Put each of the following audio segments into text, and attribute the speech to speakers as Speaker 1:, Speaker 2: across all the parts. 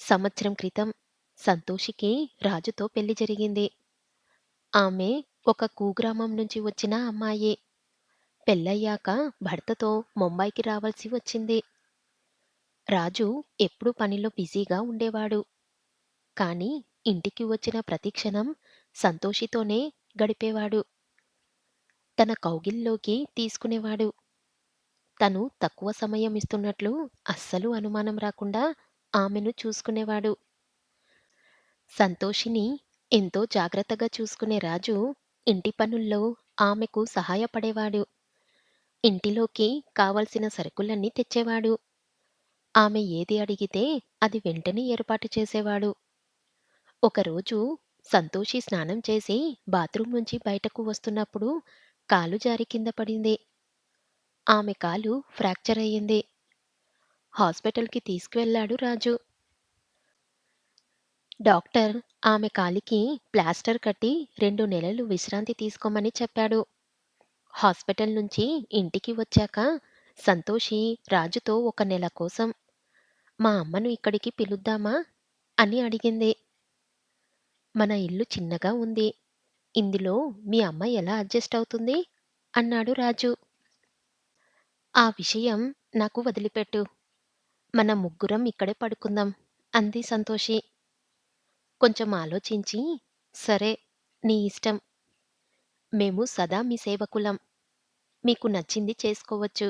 Speaker 1: సంవత్సరం క్రితం సంతోషికి రాజుతో పెళ్లి జరిగింది. ఆమె ఒక కుగ్రామం నుంచి వచ్చిన అమ్మాయి. పెళ్లయ్యాక భర్తతో ముంబైకి రావాల్సి వచ్చింది. రాజు ఎప్పుడూ పనిలో బిజీగా ఉండేవాడు. కానీ ఇంటికి వచ్చిన ప్రతి క్షణం సంతోషితోనే గడిపేవాడు. తన కౌగిల్లోకి తీసుకునేవాడు. తను తక్కువ సమయం ఇస్తున్నట్లు అస్సలు అనుమానం రాకుండా ఆమెను చూసుకునేవాడు. సంతోషిని ఎంతో జాగ్రత్తగా చూసుకునే రాజు ఇంటి పనుల్లో ఆమెకు సహాయపడేవాడు. ఇంటిలోకి కావలసిన సరుకులన్నీ తెచ్చేవాడు. ఆమె ఏది అడిగితే అది వెంటనే ఏర్పాటు చేసేవాడు. ఒకరోజు సంతోషి స్నానం చేసి బాత్రూం నుంచి బయటకు వస్తున్నప్పుడు కాలు జారి కింద పడింది. ఆమె కాలు ఫ్రాక్చర్ అయ్యింది. హాస్పిటల్కి తీసుకువెళ్ళాడు రాజు. డాక్టర్ ఆమె కాలికి ప్లాస్టర్ కట్టి 2 నెలలు విశ్రాంతి తీసుకోమని చెప్పాడు. హాస్పిటల్ నుంచి ఇంటికి వచ్చాక సంతోషి రాజుతో 1 నెల కోసం మా అమ్మను ఇక్కడికి పిలుద్దామా అని అడిగింది. మన ఇల్లు చిన్నగా ఉంది. ఇందులో మీ అమ్మ ఎలా అడ్జస్ట్ అవుతుంది అన్నాడు రాజు. ఆ విషయం నాకు వదిలిపెట్టు. మన ముగ్గురం ఇక్కడే పడుకుందాం అంది సంతోషి. కొంచెం ఆలోచించి సరే, నీ ఇష్టం. మేము సదా మీ సేవకులం. మీకు నచ్చింది చేసుకోవచ్చు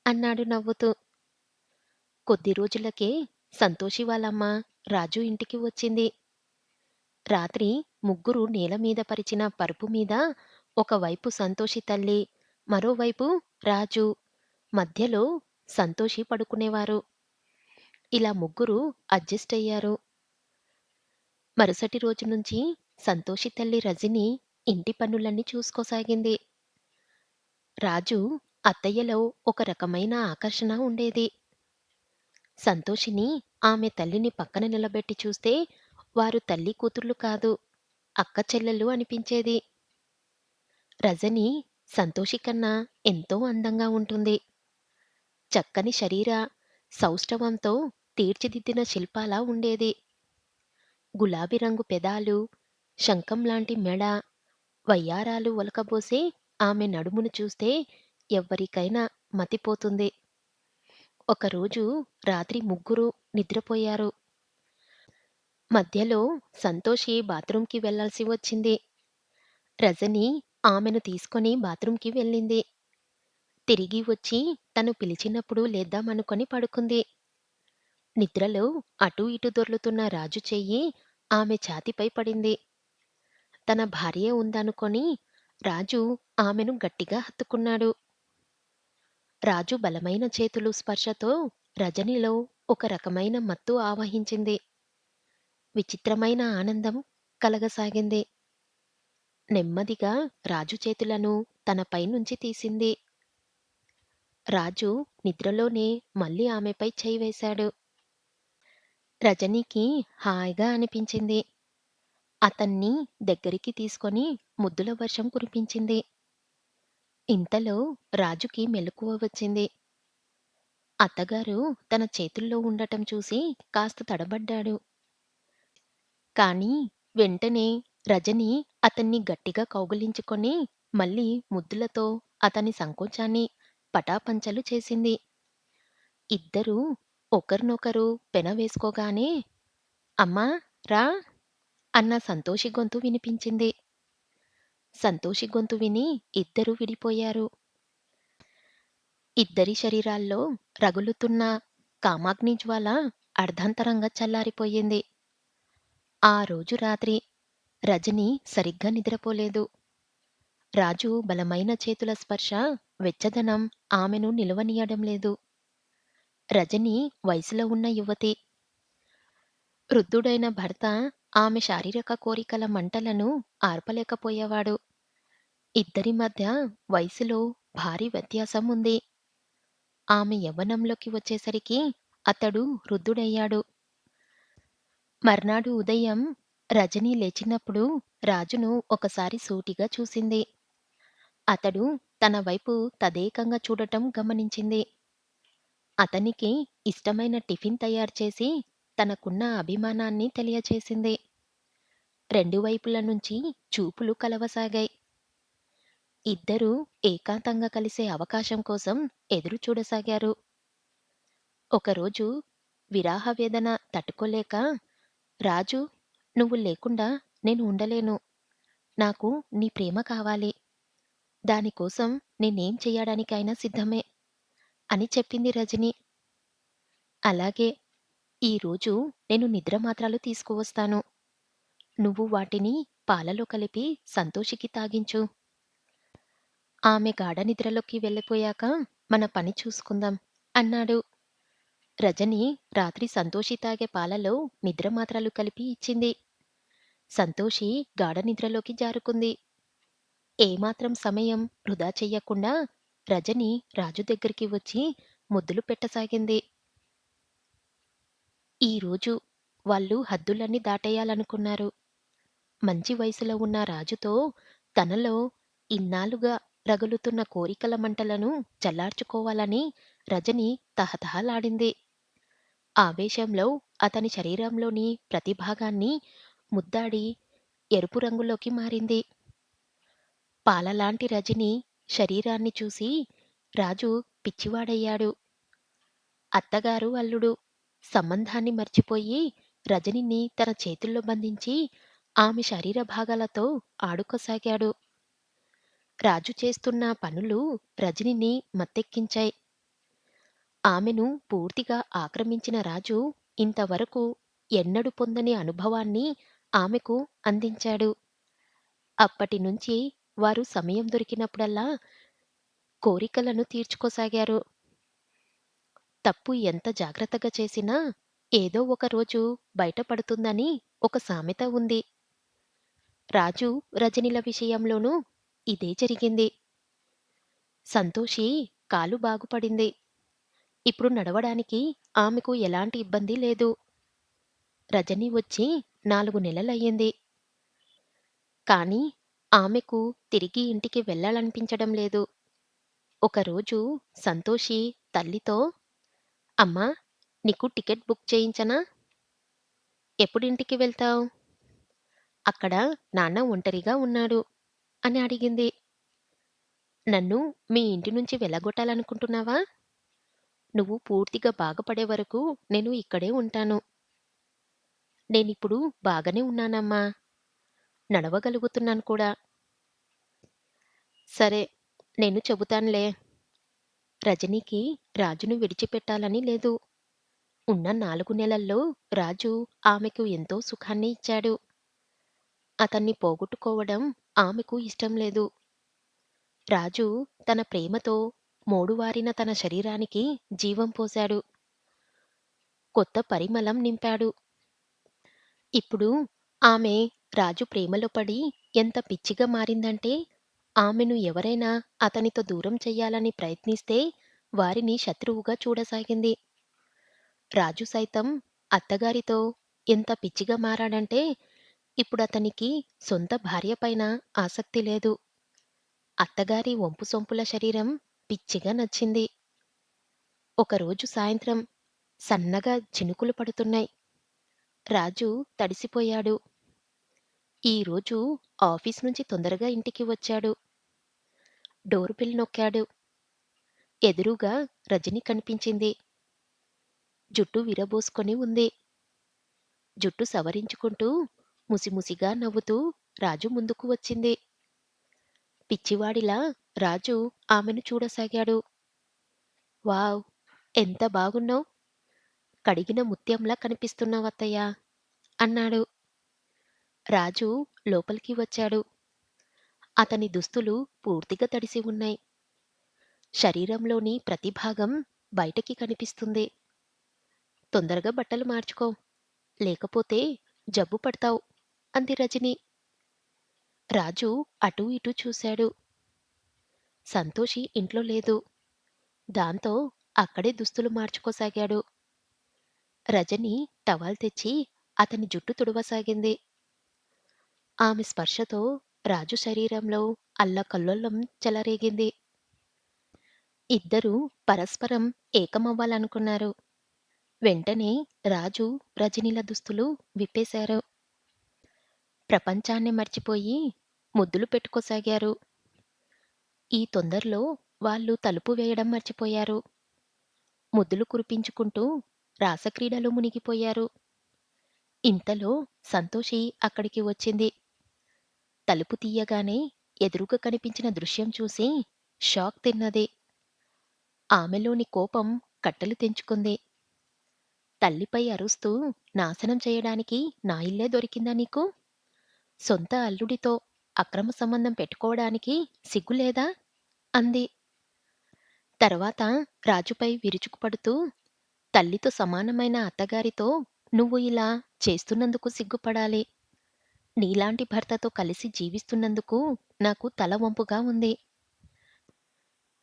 Speaker 1: అన్నాడు నవ్వుతూ. కొద్ది రోజులకే సంతోషి వాళ్ళమ్మ రాజు ఇంటికి వచ్చింది. రాత్రి ముగ్గురు నేల మీద పరిచిన పరుపు మీద ఒకవైపు సంతోషి తల్లి, మరోవైపు రాజు, మధ్యలో సంతోషి పడుకునేవారు. ఇలా ముగ్గురు అడ్జస్ట్ అయ్యారు. మరుసటి రోజు నుంచి సంతోషి తల్లి రజని ఇంటి పనులన్నీ చూసుకోసాగింది. రాజు అత్తయ్యలో ఒక రకమైన ఆకర్షణ ఉండేది. సంతోషిని ఆమె తల్లిని పక్కన నిలబెట్టి చూస్తే వారు తల్లి కూతుర్లు కాదు, అక్క చెల్లెలు అనిపించేది. రజని సంతోషి కన్నా ఎంతో అందంగా ఉంటుంది. చక్కని శరీర సౌష్ఠవంతో తీర్చిదిద్దిన శిల్పాలా ఉండేది. గులాబీ రంగు పెదాలు, శంఖం లాంటి మెడ, వయ్యారాలు ఒలకబోసే ఆమె నడుమును చూస్తే ఎవ్వరికైనా మతిపోతుంది. ఒకరోజు రాత్రి ముగ్గురు నిద్రపోయారు. మధ్యలో సంతోషి బాత్రూంకి వెళ్ళాల్సి వచ్చింది. రజని ఆమెను తీసుకొని బాత్రూంకి వెళ్ళింది. తిరిగి వచ్చి తను పిలిచినప్పుడు లేద్దామనుకొని పడుకుంది. నిద్రలో అటూ ఇటూ దొర్లుతున్న రాజు చెయ్యి ఆమె ఛాతీపై పడింది. తన భార్యే ఉందనుకొని రాజు ఆమెను గట్టిగా హత్తుకున్నాడు. రాజు బలమైన చేతులు స్పర్శతో రజనిలో ఒక రకమైన మత్తు ఆవహించింది. విచిత్రమైన ఆనందం కలగసాగింది. నెమ్మదిగా రాజు చేతులను తనపై నుంచి తీసింది. రాజు నిద్రలోనే మళ్ళీ ఆమెపై చేయి వేశాడు. రజనీకి హాయిగా అనిపించింది. అతన్ని దగ్గరికి తీసుకొని ముద్దుల వర్షం కురిపించింది. ఇంతలో రాజుకి మెలకువ వచ్చింది. అత్తగారు తన చేతుల్లో ఉండటం చూసి కాస్త తడబడ్డాడు. కానీ వెంటనే రజని అతన్ని గట్టిగా కౌగిలించుకొని మళ్ళీ ముద్దులతో అతని సంకోచాన్ని పటాపంచలు చేసింది. ఇద్దరూ ఒకరినొకరు పెనవేసుకోగానే అమ్మా, రా అన్న సంతోషి గొంతు వినిపించింది. సంతోషి గొంతు విని ఇద్దరూ విడిపోయారు. ఇద్దరి శరీరాల్లో రగులుతున్న కామాగ్ని జ్వాల అర్ధాంతరంగా చల్లారిపోయింది. ఆ రోజు రాత్రి రజని సరిగ్గా నిద్రపోలేదు. రాజు బలమైన చేతుల స్పర్శ, వెచ్చదనం ఆమెను నిలవనీయడం లేదు. రజని వయసులో ఉన్న యువతి. వృద్ధుడైన భర్త ఆమె శారీరక కోరికల మంటలను ఆర్పలేకపోయేవాడు. ఇద్దరి మధ్య వయసులో భారీ వ్యత్యాసం ఉంది. ఆమె యవ్వనంలోకి వచ్చేసరికి అతడు వృద్ధుడయ్యాడు. మర్నాడు ఉదయం రజని లేచినప్పుడు రాజును ఒకసారి సూటిగా చూసింది. అతడు తన వైపు తదేకంగా చూడటం గమనించింది. అతనికి ఇష్టమైన టిఫిన్ తయారు చేసి తనకున్న అభిమానాన్ని తెలియచేసింది. రెండు వైపుల నుంచి చూపులు కలవసాగాయి. ఇద్దరూ ఏకాంతంగా కలిసే అవకాశం కోసం ఎదురు చూడసాగారు. ఒకరోజు విరహ వేదన తట్టుకోలేక, రాజు, నువ్వు లేకుండా నేను ఉండలేను. నాకు నీ ప్రేమ కావాలి. దానికోసం నేనేం చెయ్యడానికైనా సిద్ధమే అని చెప్పింది రజని. అలాగే, ఈరోజు నేను నిద్ర మాత్రలు తీసుకువస్తాను. నువ్వు వాటిని పాలలో కలిపి సంతోషికి తాగించు. ఆమె గాఢ నిద్రలోకి వెళ్ళిపోయాక మన పని చూసుకుందాం అన్నాడు. రజని రాత్రి సంతోషి తాగే పాలలో నిద్ర మాత్రలు కలిపి ఇచ్చింది. సంతోషి గాఢ నిద్రలోకి జారుకుంది. ఏమాత్రం సమయం వృధా చెయ్యకుండా రజని రాజు దగ్గరికి వచ్చి ముద్దులు పెట్టసాగింది. ఈరోజు వాళ్ళు హద్దులన్నీ దాటేయాలనుకున్నారు. మంచి వయసులో ఉన్న రాజుతో తనలో ఇన్నాళ్లుగా రగులుతున్న కోరికల మంటలను చల్లార్చుకోవాలని రజని తహతహలాడింది. ఆవేశంలో అతని శరీరంలోని ప్రతి భాగాన్ని ముద్దాడి ఎరుపు రంగులోకి మారింది. పాలలాంటి రజని శరీరాన్ని చూసి రాజు పిచ్చివాడయ్యాడు. అత్తగారు, అల్లుడు సంబంధాన్ని మర్చిపోయి రజనిని తన చేతుల్లో బంధించి ఆమె శరీర భాగాలతో ఆడుకోసాగాడు. రాజు చేస్తున్న పనులు రజనిని మత్తెక్కించాయి. ఆమెను పూర్తిగా ఆక్రమించిన రాజు ఇంతవరకు ఎన్నడూ పొందని అనుభవాన్ని ఆమెకు అందించాడు. అప్పటినుంచి వారు సమయం దొరికినప్పుడల్లా కోరికలను తీర్చుకోసాగారు. తప్పు ఎంత జాగ్రత్తగా చేసినా ఏదో ఒక రోజు బయటపడుతుందని ఒక సామెత ఉంది. రాజు, రజనిల విషయంలోనూ ఇదే జరిగింది. సంతోషి కాలు బాగుపడింది. ఇప్పుడు నడవడానికి ఆమెకు ఎలాంటి ఇబ్బంది లేదు. రజని వచ్చి 4 నెలలయ్యింది. కానీ ఆమెకు తిరిగి ఇంటికి వెళ్ళాలనిపించడం లేదు. ఒకరోజు సంతోషి తల్లితో, అమ్మా, నీకు టికెట్ బుక్ చేయించనా? ఎప్పుడింటికి వెళ్తావు? అక్కడ నాన్న ఒంటరిగా ఉన్నాడు అని అడిగింది. నన్ను మీ ఇంటి నుంచి వెళ్ళగొట్టాలనుకుంటున్నావా? నువ్వు పూర్తిగా బాగుపడే వరకు నేను ఇక్కడే ఉంటాను. నేనిప్పుడు బాగానే ఉన్నానమ్మా. నడవగలుగుతున్నాను కూడా. సరే, నేను చెబుతానులే. రజనీకి రాజును విడిచిపెట్టాలని లేదు. ఉన్న 4 నెలల్లో రాజు ఆమెకు ఎంతో సుఖాన్ని ఇచ్చాడు. అతన్ని పోగొట్టుకోవడం ఆమెకు ఇష్టం లేదు. రాజు తన ప్రేమతో మోడువారిన తన శరీరానికి జీవం పోశాడు. కొత్త పరిమళం నింపాడు. ఇప్పుడు ఆమె రాజు ప్రేమలో పడి ఎంత పిచ్చిగా మారిందంటే, ఆమెను ఎవరైనా అతనితో దూరం చెయ్యాలని ప్రయత్నిస్తే వారిని శత్రువుగా చూడసాగింది. రాజు సైతం అత్తగారితో ఎంత పిచ్చిగా మారాడంటే, ఇప్పుడతనికి సొంత భార్య పైన ఆసక్తి లేదు. అత్తగారి వంపుసొంపుల శరీరం పిచ్చిగా నచ్చింది. ఒకరోజు సాయంత్రం సన్నగా చినుకులు పడుతున్నాయి. రాజు తడిసిపోయాడు. ఈరోజు ఆఫీస్ నుంచి తొందరగా ఇంటికి వచ్చాడు. డోర్ బెల్ నొక్కాడు. ఎదురుగా రజని కనిపించింది. జుట్టు విరబోసుకొని ఉంది. జుట్టు సవరించుకుంటూ ముసిముసిగా నవ్వుతూ రాజు ముందుకు వచ్చింది. పిచ్చివాడిలా రాజు ఆమెను చూడసాగాడు. వావ్! ఎంత బాగున్నావ్! కడిగిన ముత్యంలా కనిపిస్తున్నావత్తయ్యా అన్నాడు. రాజు లోపలికి వచ్చాడు. అతని దుస్తులు పూర్తిగా తడిసి ఉన్నాయి. శరీరంలోని ప్రతి భాగం బయటకి కనిపిస్తుంది. తొందరగా బట్టలు మార్చుకో, లేకపోతే జబ్బు పడతావు అంది రజని. రాజు అటూ ఇటూ చూశాడు. సంతోషి ఇంట్లో లేదు. దాంతో అక్కడే దుస్తులు మార్చుకోసాగాడు. రజని టవల్ తెచ్చి అతని జుట్టు తుడవసాగింది. ఆమె స్పర్శతో రాజు శరీరంలో అల్లకల్లోలం చెలరేగింది. ఇద్దరూ పరస్పరం ఏకమవ్వాలనుకున్నారు. వెంటనే రాజు రజనీల దుస్తులు విప్పేశారు. ప్రపంచాన్ని మర్చిపోయి ముద్దులు పెట్టుకోసాగారు. ఈ తొందరలో వాళ్ళు తలుపు వేయడం మర్చిపోయారు. ముద్దులు కురిపించుకుంటూ రాసక్రీడలో మునిగిపోయారు. ఇంతలో సంతోషి అక్కడికి వచ్చింది. తలుపు తీయగానే ఎదురుగా కనిపించిన దృశ్యం చూసి షాక్ తిన్నది. ఆమెలోని కోపం కట్టలు తెంచుకుంది. తల్లిపై అరుస్తూ, నాశనం చేయడానికి నా ఇల్లే దొరికిందా నీకు? సొంత అల్లుడితో అక్రమ సంబంధం పెట్టుకోవడానికి సిగ్గులేదా? అంది. తర్వాత రాజుపై విరుచుకుపడుతూ, తల్లితో సమానమైన అత్తగారితో నువ్వు ఇలా చేస్తున్నందుకు సిగ్గుపడాలి. నీలాంటి భర్తతో కలిసి జీవిస్తున్నందుకు నాకు తల వంపుగా ఉంది.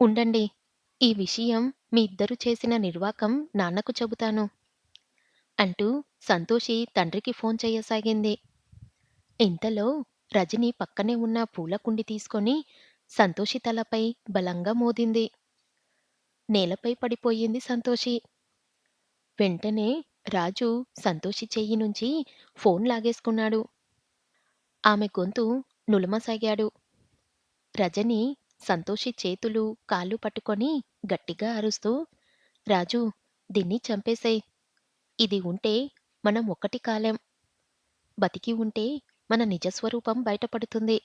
Speaker 1: ఉండండి. ఈ విషయం మీ ఇద్దరు చేసిన నిర్వాకం నాన్నకు చెబుతాను అంటూ సంతోషి తండ్రికి ఫోన్ చెయ్యసాగింది. ఇంతలో రజని పక్కనే ఉన్న పూల కుండి తీసుకొని సంతోషి తలపై బలంగా మోదింది. నేలపై పడిపోయింది సంతోషి. వెంటనే రాజు సంతోషి చెయ్యి నుంచి ఫోన్ లాగేసుకున్నాడు. ఆమె గొంతు నులమసాగాడు. రజని సంతోషి చేతులు, కాళ్ళు పట్టుకొని గట్టిగా అరుస్తూ, రాజూ! దీన్ని చంపేసేయ్. ఇది ఉంటే మనం ఒక్కటి కాలేం. బతికి ఉంటే మన నిజస్వరూపం బయటపడుతుంది.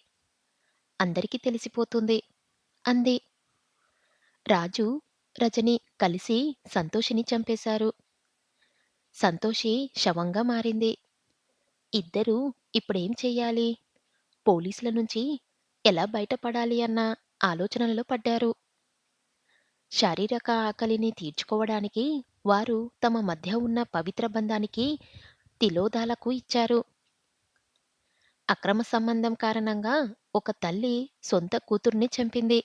Speaker 1: అందరికీ తెలిసిపోతుంది అంది. రాజు, రజని కలిసి సంతోషిని చంపేశారు. సంతోషి శవంగా మారింది. ఇద్దరూ ఇప్పుడేం చెయ్యాలి? పోలీసుల నుంచి ఎలా బయటపడాలి అన్న ఆలోచనల్లో పడ్డారు. శారీరక ఆకలిని తీర్చుకోవడానికి వారు తమ మధ్య ఉన్న పవిత్ర బంధానికి తిలోదాలకు ఇచ్చారు. అక్రమ సంబంధం కారణంగా ఒక తల్లి సొంత కూతుర్ని చంపింది.